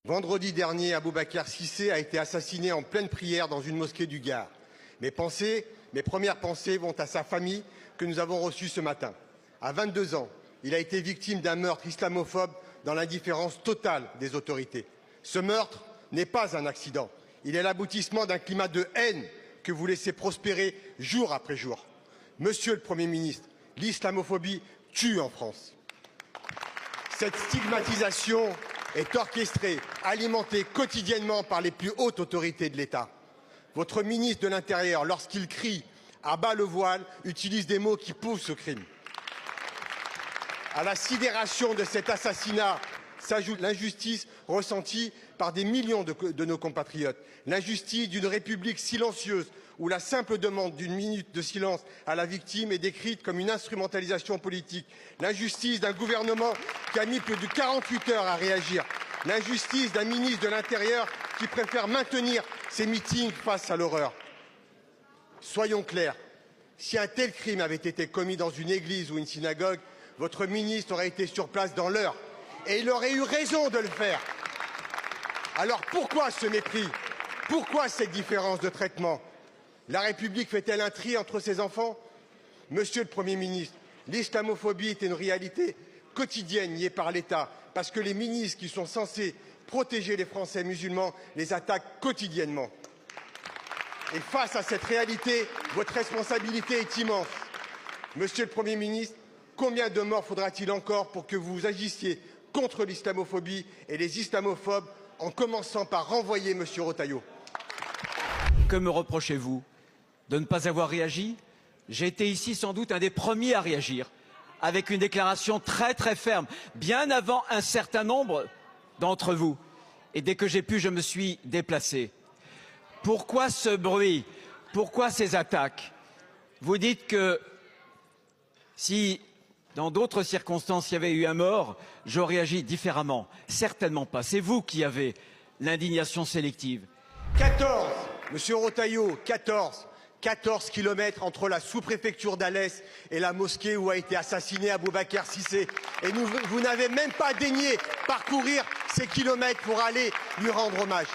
Vendredi dernier, Aboubacar Cissé a été assassiné en pleine prière dans une mosquée du Gard. Mes premières pensées vont à sa famille que nous avons reçue ce matin. À 22 ans, il a été victime d'un meurtre islamophobe dans l'indifférence totale des autorités. Ce meurtre n'est pas un accident. Il est l'aboutissement d'un climat de haine que vous laissez prospérer jour après jour. Monsieur le Premier ministre, l'islamophobie tue en France. Cette stigmatisation est orchestrée, alimentée quotidiennement par les plus hautes autorités de l'État. Votre ministre de l'Intérieur, lorsqu'il crie « à bas le voile », utilise des mots qui poussent ce crime. À la sidération de cet assassinat s'ajoute l'injustice ressentie par des millions de nos compatriotes, l'injustice d'une République silencieuse où la simple demande d'une minute de silence à la victime est décrite comme une instrumentalisation politique, l'injustice d'un gouvernement qui a mis plus de 48 heures à réagir, l'injustice d'un ministre de l'Intérieur qui préfère maintenir ses meetings face à l'horreur. Soyons clairs, si un tel crime avait été commis dans une église ou une synagogue, votre ministre aurait été sur place dans l'heure et il aurait eu raison de le faire. Alors pourquoi ce mépris? Pourquoi cette différence de traitement? La République fait-elle un tri entre ses enfants? Monsieur le Premier ministre, l'islamophobie est une réalité quotidienne niée par l'État parce que les ministres qui sont censés protéger les Français musulmans les attaquent quotidiennement. Et face à cette réalité, votre responsabilité est immense. Monsieur le Premier ministre, combien de morts faudra-t-il encore pour que vous agissiez contre l'islamophobie et les islamophobes, en commençant par renvoyer M. Retailleau? Que me reprochez-vous? De ne pas avoir réagi? J'ai été ici sans doute un des premiers à réagir, avec une déclaration très ferme, bien avant un certain nombre d'entre vous. Et dès que j'ai pu, je me suis déplacé. Pourquoi ce bruit? Pourquoi ces attaques? Vous dites que si, dans d'autres circonstances, il y avait eu un mort, j'aurais agi différemment. Certainement pas. C'est vous qui avez l'indignation sélective. 14, Monsieur Retailleau, 14 kilomètres entre la sous-préfecture d'Alès et la mosquée où a été assassiné Aboubacar Cissé. Et vous n'avez même pas daigné parcourir ces kilomètres pour aller lui rendre hommage.